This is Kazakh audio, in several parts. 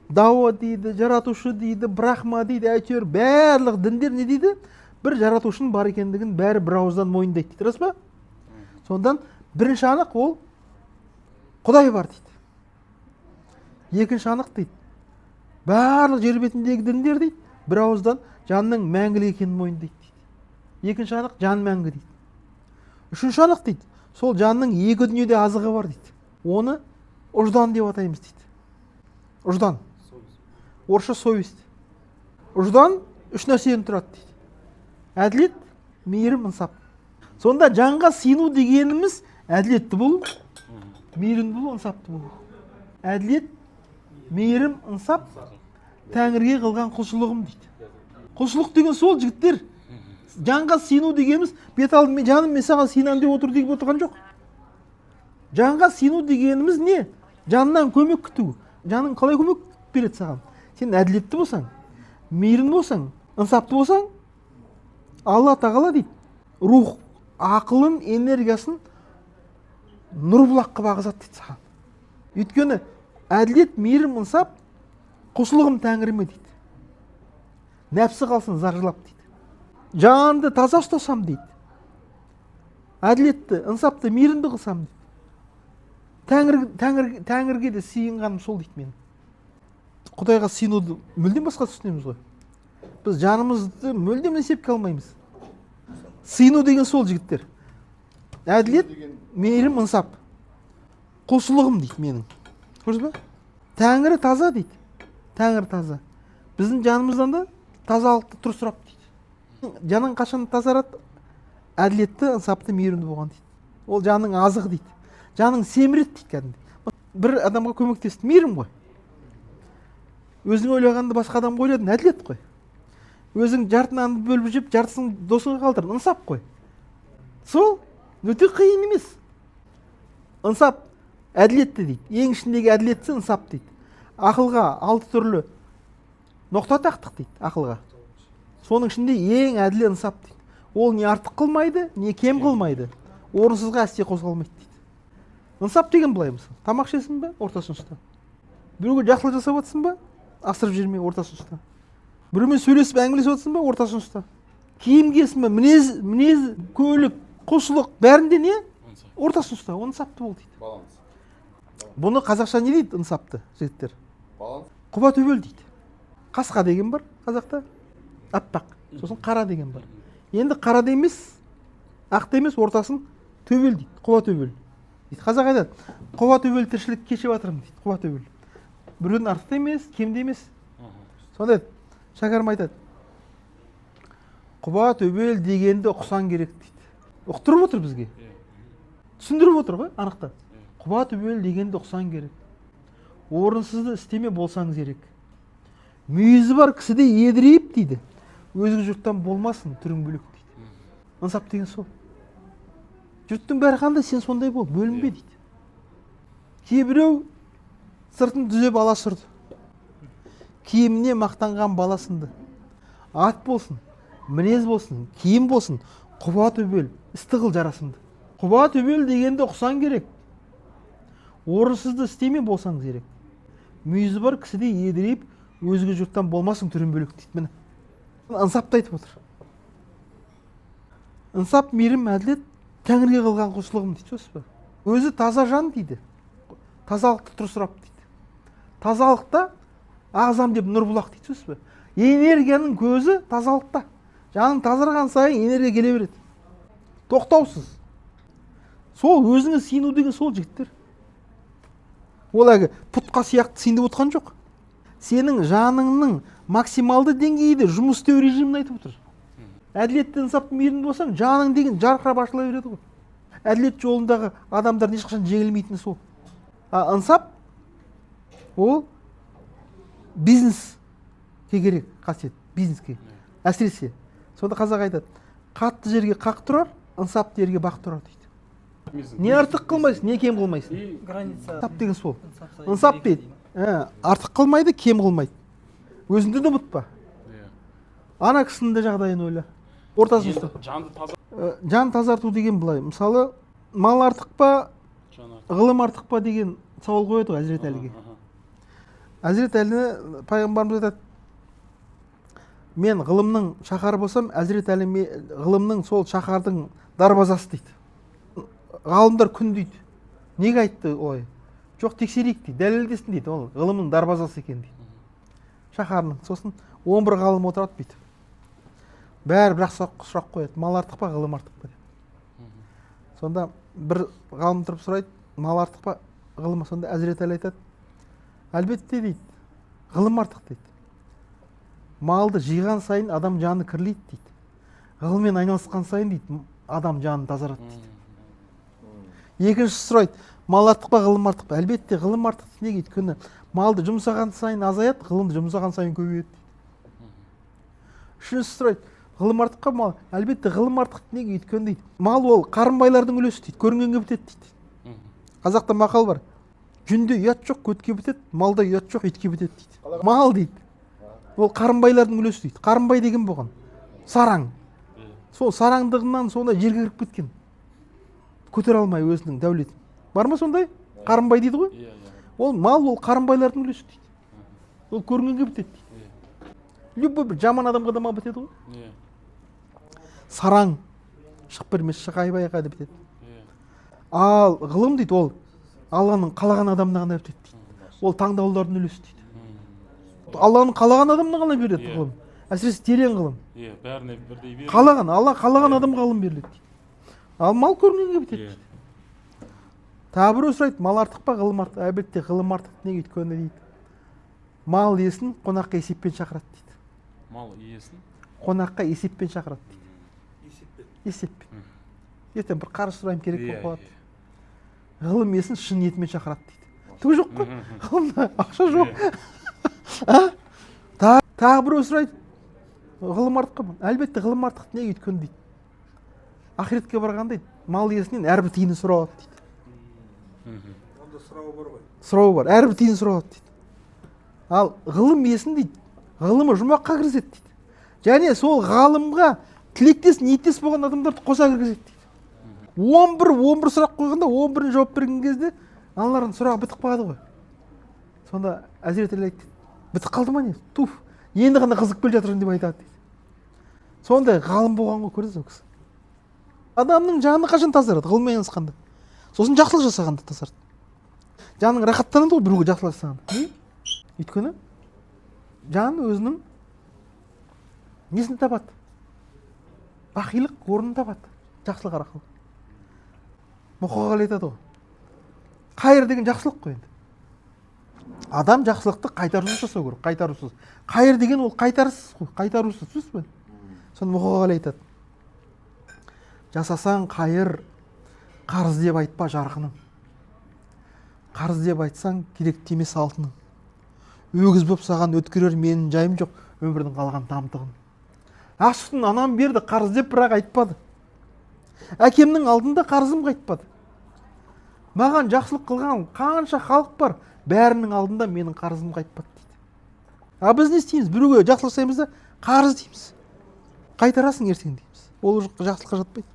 Дао дейді, жаратушы дейді, брахма дейді, әйтеуір барлық діндер не дейді? Бір жаратушының бар екендігін бәрі бір ауыздан мойындайды дейді, рас па? Сондан бірінші анық ол Құдай бар дейді. Екінші анық дейді, барлық жер бетіндегі діндер дейді, бір ауыздан жанның мәңгілік екенін мойындайды дейді. Екінші анық жан мәңгі дейді. Үшінші анық дейді, сол жанның екі дүниеде азығы бар дейді. Оны ұждан деп атаймыз дейді. Ұждан. Орысша совесть. Ұждан үш нәрседен тұрады дейді. Әділет, мейірім, ынсап. Сонда жанға сыйыну дегеніміз әділетті болу, мейірімді болу, ынсапты болу. Әділет, мейірім, ынсап, Тәңірге қылған құлшылығым дейді. Құлшылық деген сол, жігіттер. Жанға сыйыну дегеніміз, бет алдым, жаным мен саған сыйынамын деп отыр деп отырған жоқ. Жанға сыйыну дегеніміз не? Жанынан көмек күту. Жаның қалай көмек береді саған? Сен әділетті болсаң, мейірімді болсаң, ынсапты болсаң, Алла тағала дейді, рух, ақылын, энергиясын нұр бұлақ қылып ағызады дейді саған. Өйткені әділет, мейірім, ынсап, құлшылығым Тәңіріме дейді. Нәпсі қалсын зажылап дейді. Жанды таза ұстасам дейді. Әділетті, ынсапты, мейірімді қылсам дейді. Тәңірге де сыйынғаным сол дейді мен. Құдайға сыйынуды мүлдем басқа түсінеміз ғой. Біз жанымызды мүлдем есепке алмаймыз. Сыйыну деген сол, жігіттер. Әділет, мейірім, ынсап. Құлшылығым дейді менің. Көрдіңіз бе? Тәңірі таза дейді. Тәңір таза. Біздің жанымыздан да тазалықты тұр сұрап дейді. Жаның қашан тазарады? Әділетті, ынсапты, мейірімді болған дейді. Ол жанның азығы дейді. Жаның семіреді дейді кәдімгідей. Бір адамға көмектесті, мейірім ғой. Өзің ойлағанды басқа адам ойладың, әділет қой. Өзің жарты нанды бөліп жеп, жартысын досыңа қалдырдың, ынсап қой. Сол өте қиын емес. Ынсап әділетті дейді. Ең ішіндегі әділетті ынсап дейді. Ақылға 6 түрлі ноқта тақтық дейді, ақылға. Соның ішінде ең әділі ынсап дейді. Ол не артық қылмайды, не кем қылмайды. Орынсызға әсте қозғалмайды дейді. Ынсап деген былай мысалы. Тамақ ішесің бе? Ортасын ұста. Біреуге жақсылық жасап жатсың ба? Асырып жүрме, ортасын ұста. Біреумен сөйлесіп әңгімелесіп жатсың ба? Ортасын ұста. Киім киесің бе? Мінез, көлік, құлшылық бәрінде не? Ортасын ұста. Ынсапты бол дейді. Баланс. Бұны қазақша не дейді ынсапты, жігіттер? Баланс. Құба төбел дейді. Қасқа деген бар қазақта. Аппақ. Сосын қара деген бар. Енді қарада емес, ақта емес, ортасын төбел дейді. Құба төбел. Қазақ айтады, құба төбел тіршілік кешіп жатырмын дейді. Құба төбел. Біреудің артық емес, кемде емес. Сонда шәкәрім айтады, құба төбел дегенді ұқсан керек дейді. Ұқтырып отыр бізге. Түсіндіріп отыр ғой, анықта. Құба төбел дегенді ұқсан керек. Орынсызды істеме болсаңыз керек. Мүйізі бар кісіде едірейіп дейді. Өзге жұрттан болмасын, түрің бөлек дейді. Ынсап деген сол. Жұрттың бәрі қандай, сен сондай бол, бөлінбе дейді. Кейбіреу сыртын дүзеп ала сүрді. Киіміне мақтанған баласынды. Ат болсын, мінез болсын, киім болсын, құба төбел, істі қыл жарасымды. Құба төбел дегенді ұқсан керек. Орынсызды істеме болсаңыз керек. Мүйізі бар кісіде едірейіп, өзге жұрттан болмасын, түрін бөлек дейді. Міне. Ынсапты айтып отыр. Ынсап, мейірім, әділет Тәңірге қылған құлшылығым дейді. Өзі таза жан дейді. Тазалықты тұр сұрап дейді. Тазалықта ағзам деп нұр бұлақ дейді. Энергияның көзі тазалықта. Жаның тазарған сайын энергия келе береді. Тоқтаусыз. Сол өзіңе сыйыну деген сол, жігіттер. Ол әгі пұтқа сияқты сыйынып отқан жоқ. Сенің жаныңның максималды деңгейде жұмыс істеу режимін айтып отыр. Әділетті, ынсапты, мейірімді болсаң, жаның деген жарқырап ашыла береді ғой. Әділет жолындағы адамдар ешқашан жеңілмейтіні сол. Ынсап ол бизнеске керек қасиет, бизнеске. Әсіресе. Сонда қазақ айтады, қатты жерге қақ тұрар, ынсапты жерге бақ тұрар дейді. Не артық қылмайсың, не кем қылмайсың. Ынсап деген сол. Ынсап дейді. Артық қылмайды, кем қылмайды. Өзіңді де ұмытпа. Ана кісінің де жағдайын ойла. Ортасын ұста. Жан тазарту деген былай. Мысалы, мал артық па, ғылым артық па деген сауал қояды ғой Әзірет Әліге. Әзірет Әліні пайғамбарымыз айтады, мен ғылымның шаһары болсам, Әзірет Әлі ғылымның сол шаһардың дарбазасы дейді. Ғалымдар күн дейді. Неге айтты олай? Жоқ, тексерейік дейді, дәлелдесін дейді, ол ғылымның дарбазасы екен дейді. Шаһарның. Сосын 11 ғалым отырады бүйтіп. Бәрі бірақ сұрақ қояды, мал артық па, ғылым артық па деп. Сонда бір ғалым тұрып сұрайды, мал артық па, ғылым? Сонда Әзірет Әлі айтады, әлбетте дейді, ғылым артық дейді. Малды жиған сайын адам жаны кірлейді дейді. Ғылыммен айналысқан сайын дейді, адам жаны тазарады дейді. Екінші сұрайды, мал артық па, ғылым артық па? Әлбетте ғылым артық. Неге? Өйткені малды жұмсаған сайын азаяды, ғылымды жұмсаған сайын көбейеді дейді. Үшінші сұрайды, ғылым артық па, мал? Әлбетте ғылым артық. Неге? Өйткені дейді, мал ол қарынбайлардың үлесі дейді, көрінгенге бітеді дейді. Қазақта мақал бар, жүнде ұят жоқ, көтке бітеді, малда ұят жоқ, итке бітеді дейді. Мал дейді, ол қарынбайлардың үлесі дейді. Қарынбай деген болған сараң. Сол сараңдығынан сондай жерге кіріп кеткен. Көтере алмай өзінің дәулетін. Бар ма сондай? Қарынбай дейді ғой. Ол мал, ол қарынбайлардың үлесі дейді. Ол көрінгенге бітеді дейді. Любой бір жаман адамға да мал бітеді ғой. Сараң шық бермес, шық айбай-айға да бітеді. Ал ғылым дейді, ол Алланың қалаған адамына ғана бітеді дейді. Ол таңдаулардың үлесі дейді. Алланың қалаған адамына ғана береді ғылым. Әсіресе терең ғылым. Бәріне бірдей береді. Қалаған, Алла қалаған адамға ғылым беріледі дейді. Ал мал көрінгенге бітеді дейді. Тағы біреу сұрайды, мал артық па, ғылым артық? Әлбетте ғылым артық. Неге? Өйткені дейді, мал иесін қонаққа есеппен шақырады дейді. Мал иесін қонаққа есеппен шақырады дейді. Есеппен. Ертең бір қарыз сұрайым керек болып қалады. Ғылым иесін шын ниетімен шақырады дейді. Түгі жоқ қой. Ғылымда ақша жоқ. Тағы біреу сұрайды, ғылым артық па? Әлбетте ғылым артық. Неге? Өйткені дейді, ақиретке барғанда дейді, мал иесінен әрбір тиынын сұрап алады дейді. Онда сұрауы бар ғой. Сұрауы бар, әрбір тиын сұрап алады дейді. Ал ғылым иесін дейді, ғылымы жұмаққа кіргізеді дейді. Және сол ғалымға тілектес, ниеттес болған адамдарды қоса кіргізеді дейді. 11 сұрақ қойғанда 11-ін жауап берген кезде аналардың сұрағы бітіп қалады ғой. Сонда Әзірет Әлі айтты, бітіп қалды ма не? Туф, енді ғана қызық келе жатырмын деп айтады дейді. Сондай ғалым болған ғой, көрдіңіз бе кісі. Адамның жаны қашан тазарады? Ғылыммен айналысқанда. Сосын жақсылық жасағанда тазарады. Жаның рахаттанады ғой біреуге жақсылық жасағанда. Өйткені жан өзінің несін табады? Бақилық орнын табады. Жақсылық арқылы. Мұқағали айтады ғой. Қайыр деген жақсылық қой енді. Адам жақсылықты қайтарусыз жасау керек, қайтарусыз. Қайыр деген ол қайтарусыз қой, қайтарусыз сөз бе? Соны Мұқағали айтады. Жасасаң қайыр, қарыз деп айтпа жарқының. Қарыз деп айтсаң керекті емес алтының. Өгіз боп саған өткерер менің жайым жоқ, өмірдің қалған тамтығын. Ақ сүтін анам берді, қарыз деп бірақ айтпады. Әкемнің алдында қарызым қайтпады. Маған жақсылық қылған қанша халық бар, бәрінің алдында менің қарызым қайтпады дейді. А біз не істейміз? Біреуге жақсылық жасаймыз да қарыз дейміз. Қайтарасың ертең дейміз. Ол жақсылыққа жатпайды.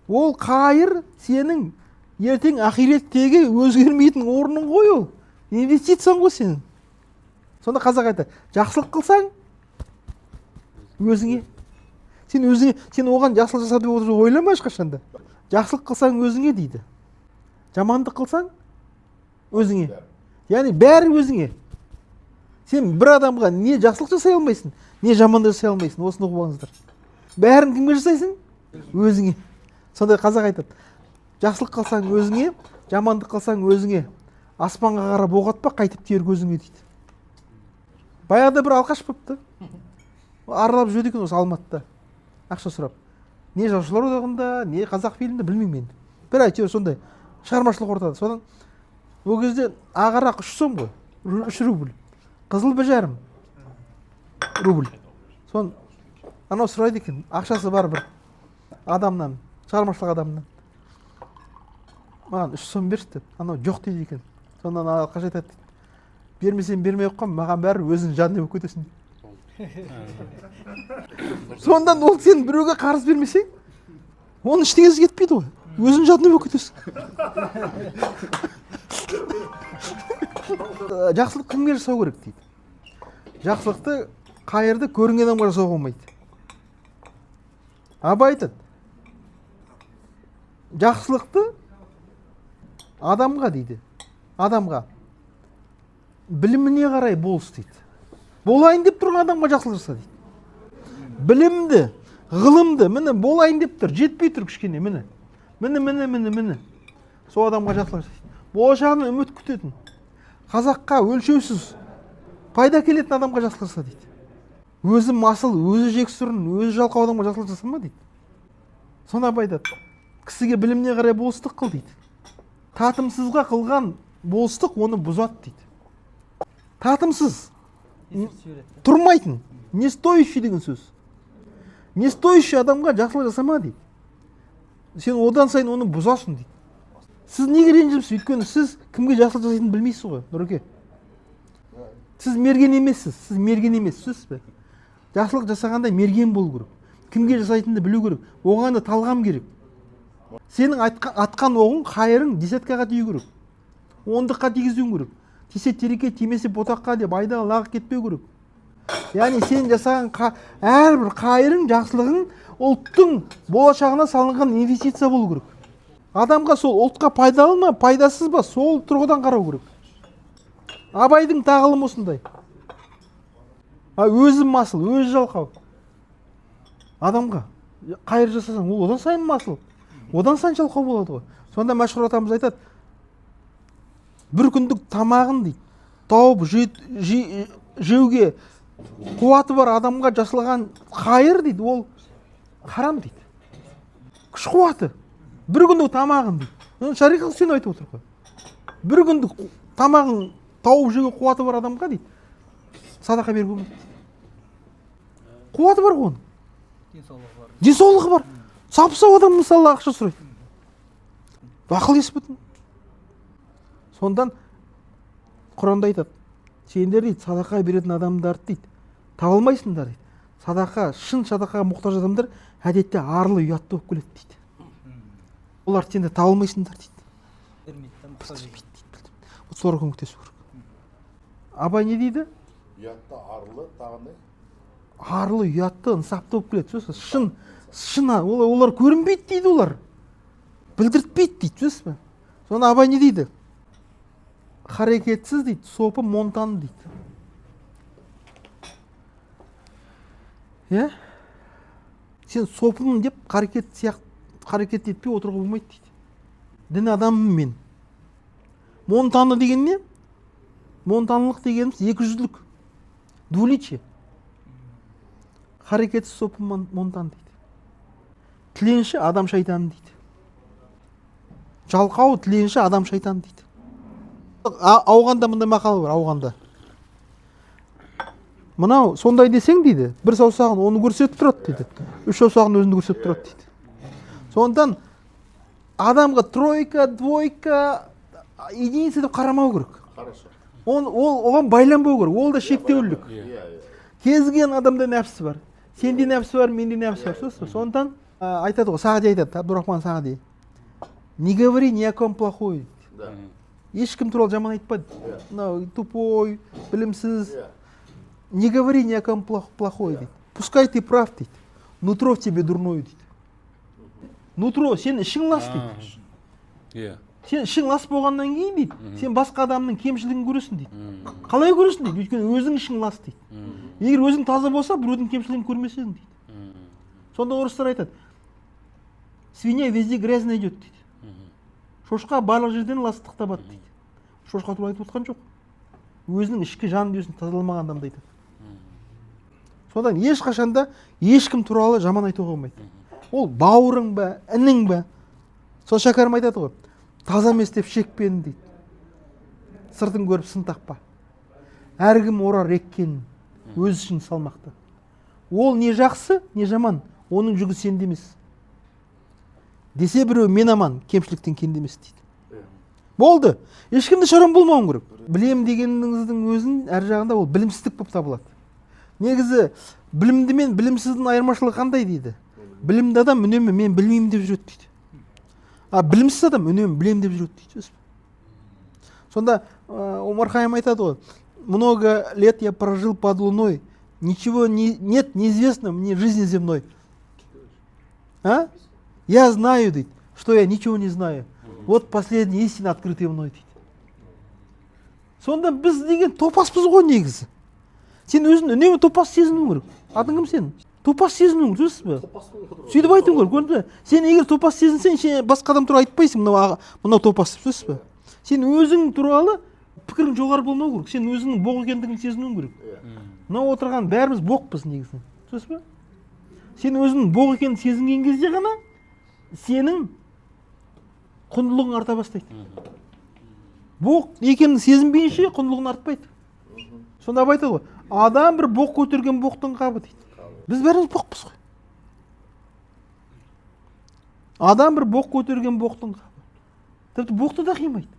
Ол қайыр сенің ертең ақиреттегі өзгермейтін орның ғой ол. Инвестицияң ғой сенің. Сонда қазақ айтады, жақсылық қылсаң өзіңе. Сен өзіңе, сен оған жақсылық жасады деп ойлама ешқашанда. Жақсылық қылсаң өзіңе дейді. Жамандық қылсаң өзіңе. Яғни бәрі өзіңе. Сен бір адамға не жақсылық жасай алмайсың, не жамандық жасай алмайсың. Осыны ұғып алыңыздар. Бәрін кімге жасайсың? Өзіңе. Сонда қазақ айтады, жақсылық қылсаң өзіңе, жамандық қылсаң өзіңе. Аспанға қарап оқ атпа, қайтып тиер көзіңе дейді. Баяғыда бір алқаш болыпты. Аралап жүреді екен осы Алматыда. Ақша сұрап. Не жазушылар одағында, не қазақ фильмінде білмеймін енді. Бір әйтеуір сондай шығармашылық ортада. Содан ол кезде ағарақ 3 сом ғой, 3 рубль. Қызыл 1,5 рубль. Сон анау сұрайды екен, ақшасы бар бір адамнан, шығармашылық адамнан. Маған 3 сом берші деп, анау жоқ дейді екен. Сондан алқаш айтады, бермесем бермей қойған, маған бәрі өзің жанды болып кетесің. Сондан ол сен біреуге қарыз бермесең, оның ештеңесі кетпейді ғой. Өзің жанды болып кетесің. жақсылық кімге жасау керек дейді. Жақсылықты қайырды көрінген адамға жасауға болмайды. Абай айтады, жақсылықты адамға дейді, адамға біліміне қарай болыс дейді. Болайын деп тұрған адамға жақсылық жаса дейді. Білімді, ғылымды, міне болайын деп тұр, жетпей тұр кішкене, міне. Сол адамға жақсылық жаса дейді. Болашағынан үміт күтетін, қазаққа өлшеусіз пайда келетін адамға жақсылық жаса дейді. Өзі масыл, өзі жексұрын, өзі жалқау адамға жақсылық жасама дейді. Сонда Абай айтады, кісіге біліміне қарай болыстық қыл дейді. Татымсызға қылған болыстық оны бұзады дейді. Татымсыз, тұрмайтын, не стоящий деген сөз. Не стоящий адамға жақсылық жасама дейді. Сен одан сайын оны бұзасың дейді. Сіз неге ренжімсіз? Өйткені сіз кімге жақсылық жасайтынын білмейсіз ғой, Нұреке. Сіз мерген емессіз, бе? Жақсылық жасағанда мерген болу керек. Кімге жасайтынды білу керек. Оған да талғам керек. Сенің атқан оғың, қайырың десяткаға тию керек. Ондыққа тигізуің керек. Тисе терекке, тимесе ботаққа деп айдаға лағы кетпеу керек. Яғни сен жасаған әрбір қайырың, жақсылығың ұлттың болашағына салынған инвестиция болу керек. Адамға сол ұлтқа пайдалы ма, пайдасыз ба, сол тұрғыдан қарау керек. Абайдың тағылымы осындай. Өзі масыл, өзі жалқау. Адамға қайыр жасасаң, ол одан сайын масыл, одан сайын жалқау болады ғой. Сонда мәшһүр атамыз айтады, бір күндік тамағын дейді, тауып жеуге қуаты бар адамға жасалған қайыр дейді, ол харам дейді. Күш қуаты. Бір күндік тамағын дейді. Шариғат сен айтып отыр ғой. Бір күндік тамағын тауып жеуге қуаты бар адамға дейді, садақа беруге болмайды. Қуаты бар ғой оның. Денсаулығы бар. Сап-сау адам мысалы ақша сұрайды. Ақыл ес бүтін. Сондан Құранда айтады, сендер дейді, садақа беретін адамдарды дейді, таба алмайсыңдар дейді. Садақа, шын садақаға мұқтаж адамдар әдетте арлы, ұятты болып келеді дейді. Олар сендер таба алмайсыңдар дейді. Соларға көмектесу керек. Абай не дейді? Ұятты, арлы, тағандай? Арлы, ұятты, ынсапты болып келеді. Шын, олар көрінбейді дейді олар. Білдіртпейді дейді, сөз бе? Сонда Абай не дейді? Харекетсіз дейді, сопы монтан дейді. Сен сопымын деп харекет етпей отыруға болмайды дейді. Дін адаммын мен. Монтаны деген не? Монтанлық дегеніміз екіжүзділік. Двуличие. Харекетсіз сопы монтан дейді. Тіленші адам шайтан дейді. Жалқау тіленші адам шайтан дейді. Ауғанда мындай мақалы бар, ауғанда. Мынау сондай десең дейді, бір саусағын оны көрсетіп тұрады дейді. Үш саусағын өзінді көрсетіп тұрады дейді. Сондықтан адамға тройка, двойка, единица деп қарамау керек. Оған байланбау керек, ол да шектеулік. Кезген адамда нәпсі бар. Сенде нәпсі бар, менде нәпсі бар. Сондықтан айтады ғой, Сағди айтады, Абдурахман Сағди. Не говори ни о ком плохой. Ешкім туралы жаман айтпады. Тупой, білімсіз. Не говори ни о ком плохой дейді. Пускай ты прав дейді. Нутро в тебе дурной дейді. Нутро, сен ішің лас дейді. Сен ішің лас болғаннан кейін дейді, сен басқа адамның кемшілігін көресің дейді. Қалай көресің дейді? Өйткені өзің ішің лас дейді. Егер өзің таза болса, біреудің кемшілігін көрмесең дейді. Сонда орыстар айтады, свинья везде грязь найдет дейді. Шошқа барлық жерден ластық табады дейді. Шошқа туралы айтып отқан жоқ. Өзінің ішкі жан дүниесін тазаламаған адамды айтады. Содан ешқашанда ешкім туралы жаман айтуға болмайды. Ол бауырың ба, інің ба? Сол Шәкәрім айтады ғой, таза емес деп шекпен дейді. Сыртын көріп сын тақпа. Әркім орар еккенін, өз үшін салмақты. Ол не жақсы, не жаман, оның жүгі сенде емес. Десе біреу мен аман, кемшіліктен кенде емес дейді. Болды. Ешкімді шарам болмауың керек. Білем дегеніңіздің өзін әр жағында ол білімсіздік болып табылады. Негізі білімді мен білімсіздің айырмашылығы қандай дейді? Білімді адам үнемі мен білмеймін деп жүреді дейді. Білімсіз адам үнемі білем деп жүреді дейді. Сонда Омар Хайям айтады ғой, много лет я прожил под луной, ничего нет неизвестного мне жизни земной. А? Я знаю, дейді, что я ничего не знаю. Вот последняя истина, открытая мной, дейді. Сонда біз деген топаспыз ғой негізі. Сен өзін үнемі топас сезіну керек. Атың кім сен? Топас сезіну керек, түсінесіз бе? Сөйтіп айту керек, көрдіңіз бе? Сен егер топас сезінсең, сен басқа адам туралы айтпайсың, мынау топас, түсінесіз бе? Сен өзің туралы пікірің жоғары болмау керек. Сен өзіңнің боқ екендігін сезінуің керек. Мынау отырған бәріміз боқпыз негізі. Түсінесіз бе? Сен өзіңнің боқ екенін сезінген кезде ғана сенің құндылығың арта бастайды. Боқ екенін сезінбейінше құндылығын артпайды. Сонда айтады ғой, адам бір боқ көтерген боқтың қабы дейді. Біз бәріміз боқпыз ғой. Адам бір боқ көтерген боқтың қабы. Тіпті боқты да қимайды.